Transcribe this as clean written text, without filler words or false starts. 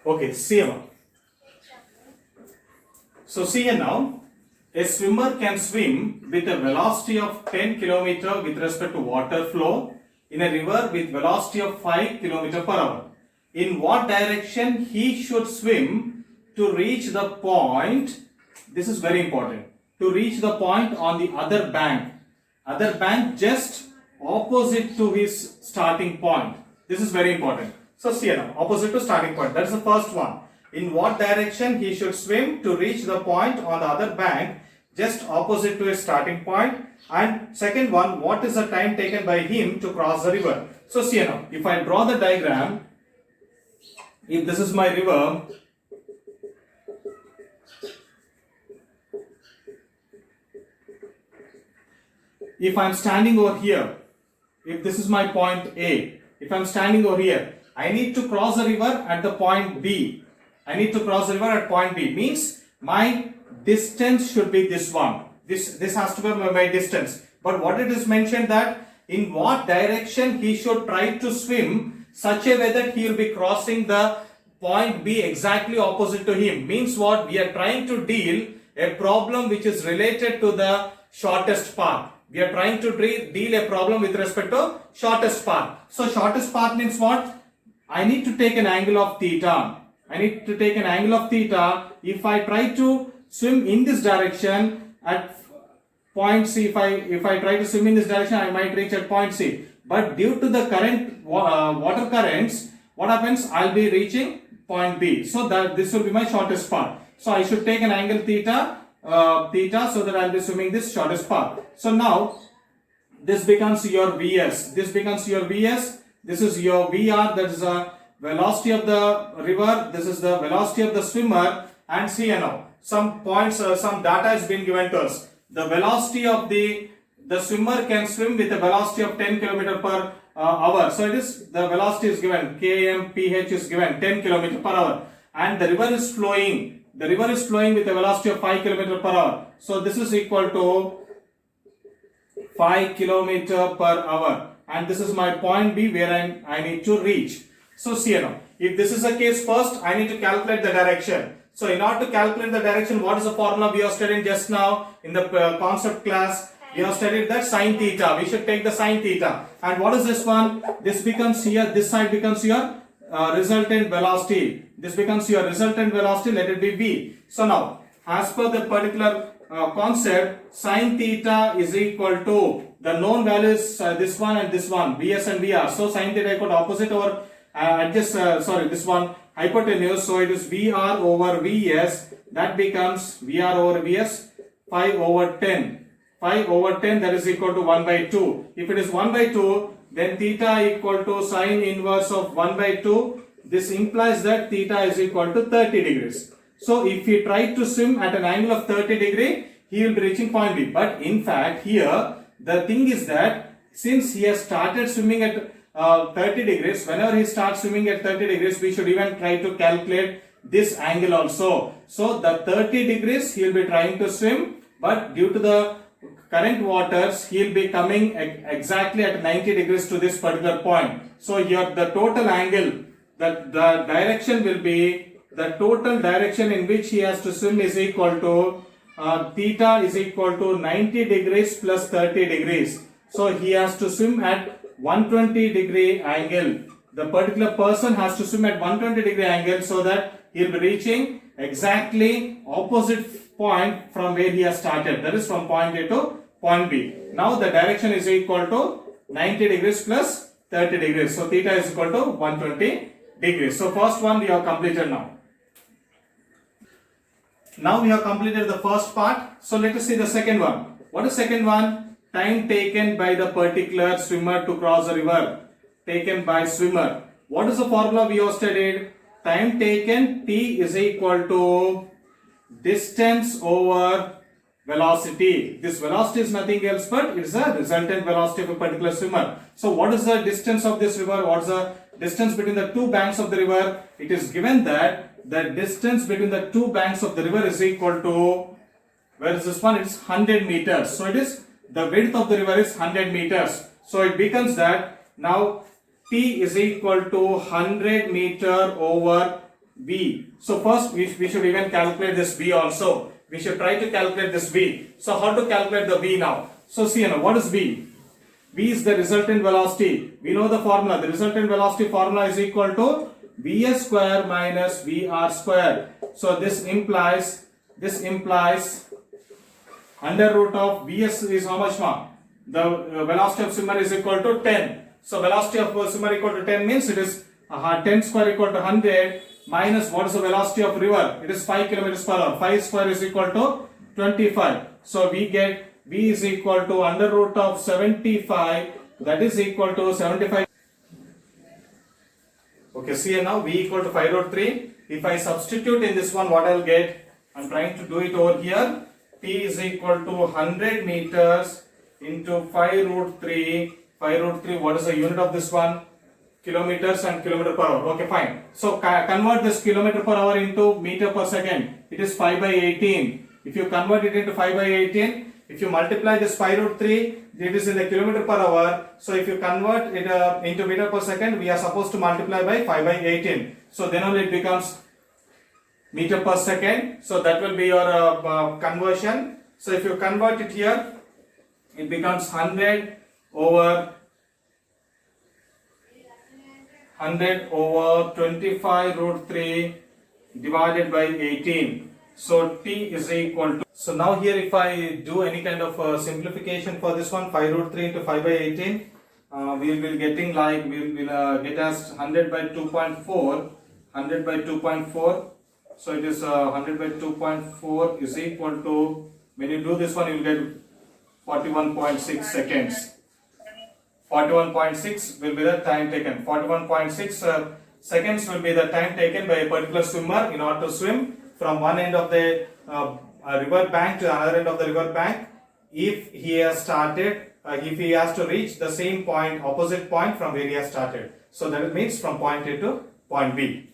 Okay, see now. So see here now, a swimmer can swim with a velocity of 10 km with respect to water flow in a river with velocity of 5 km per hour. In what direction he should swim to reach the point? This is very important. To reach the point on the other bank just opposite to his starting point. This is very important. So see now, opposite to starting point. That is the first one. In what direction he should swim to reach the point on the other bank just opposite to his starting point. And second one, what is the time taken by him to cross the river? So see now, if I draw the diagram, if this is my river, if I am standing over here, if this is my point A, if I am standing over here, I need to cross the river at the point B. I need to cross the river at point B. Means my distance should be this one. This has to be my distance. But what it is mentioned that in what direction he should try to swim such a way that he will be crossing the point B exactly opposite to him. Means what? We are trying to deal a problem which is related to the shortest path. We are trying to deal a problem with respect to shortest path. So shortest path means what? I need to take an angle of theta. I need to take an angle of theta. If I try to swim in this direction at point C, if I try to swim in this direction, I might reach at point C. But due to the current water currents, what happens? I'll be reaching point B. So that this will be my shortest path. So I should take an angle theta so that I'll be swimming this shortest path. So now this becomes your Vs. This becomes your Vs. This is your VR. That is the velocity of the river. This is the velocity of the swimmer. And see now, some points, some data has been given to us. The velocity of the swimmer can swim with a velocity of 10 km per hour. So it is, the velocity is given, kmph is given 10 km per hour. And the river is flowing. The river is flowing with a velocity of 5 km per hour. So this is equal to 5 km per hour. And this is my point B where I need to reach. So see now, if this is the case, first I need to calculate the direction. So in order to calculate the direction, what is the formula we have studied just now in the concept class? We have studied that sine theta. We should take the sine theta. And what is this one? This becomes here, this side becomes your resultant velocity. This becomes your resultant velocity, let it be V. So now, as per the particular concept, sine theta is equal to the known values, this one and this one, Vs and Vr. So sine theta equal to opposite over this one hypotenuse. So it is Vr over Vs. That becomes Vr over Vs 5 over 10. 5 over 10, that is equal to 1 by 2. If it is 1 by 2, then theta equal to sine inverse of 1 by 2. This implies that theta is equal to 30 degrees. So if he tried to swim at an angle of 30 degree, he will be reaching point B. But in fact here, the thing is that since he has started swimming at 30 degrees, whenever he starts swimming at 30 degrees, we should even try to calculate this angle also. So the 30 degrees he will be trying to swim, but due to the current waters, he will be coming exactly at 90 degrees to this particular point. So here the total angle, the direction will be, the total direction in which he has to swim is equal to theta is equal to 90 degrees plus 30 degrees. So he has to swim at 120 degree angle. The particular person has to swim at 120 degree angle so that he will be reaching exactly opposite point from where he has started. That is from point A to point B. Now the direction is equal to 90 degrees plus 30 degrees. So theta is equal to 120 degrees. So first one we have completed now. Now we have completed the first part. So let us see the second one. What is second one? Time taken by the particular swimmer to cross the river. Taken by swimmer. What is the formula we have studied? Time taken, T is equal to distance over velocity. This velocity is nothing else but it is a resultant velocity of a particular swimmer. So what is the distance of this river? What is the distance between the two banks of the river? It is given that the distance between the two banks of the river is equal to, where is this one? It is 100 meters. So it is, the width of the river is 100 meters. So it becomes that now T is equal to 100 meter over V. So first we should even calculate this V also. We should try to calculate this V. So how to calculate the V now? So see now, what is V? V is the resultant velocity. We know the formula. The resultant velocity formula is equal to Vs square minus Vr square. So this implies under root of Vs is how much more? The velocity of swimmer is equal to 10. So velocity of swimmer equal to 10 means it is 10 square equal to 100 minus what is the velocity of river? It is 5 kilometers per hour. 5 square is equal to 25. So we get V is equal to under root of 75, that is equal to 75. Okay, see now V equal to 5 root 3. If I substitute in this one, what I will get? I am trying to do it over here. T is equal to 100 meters into 5 root 3. 5 root 3, what is the unit of this one? Kilometers and kilometer per hour. Okay, fine. So convert this kilometer per hour into meter per second. It is 5 by 18. If you convert it into 5 by 18, if you multiply this 5 root 3, it is in the kilometer per hour. So if you convert it into meter per second, we are supposed to multiply by 5 by 18. So then only it becomes meter per second. So that will be your conversion. So if you convert it here, it becomes 100 over 25 root 3 divided by 18. So T is equal to, so now here if I do any kind of simplification for this one, 5 root 3 into 5 by 18, we will be getting like, we will get as 100 by 2.4, 100 by 2.4, so it is 100 by 2.4 is equal to, when you do this one you will get 41.6 seconds. 41.6 will be the time taken. 41.6 seconds will be the time taken by a particular swimmer in order to swim from one end of the river bank to another end of the river bank, if he has started, if he has to reach the same point, opposite point from where he has started. So that means from point A to point B.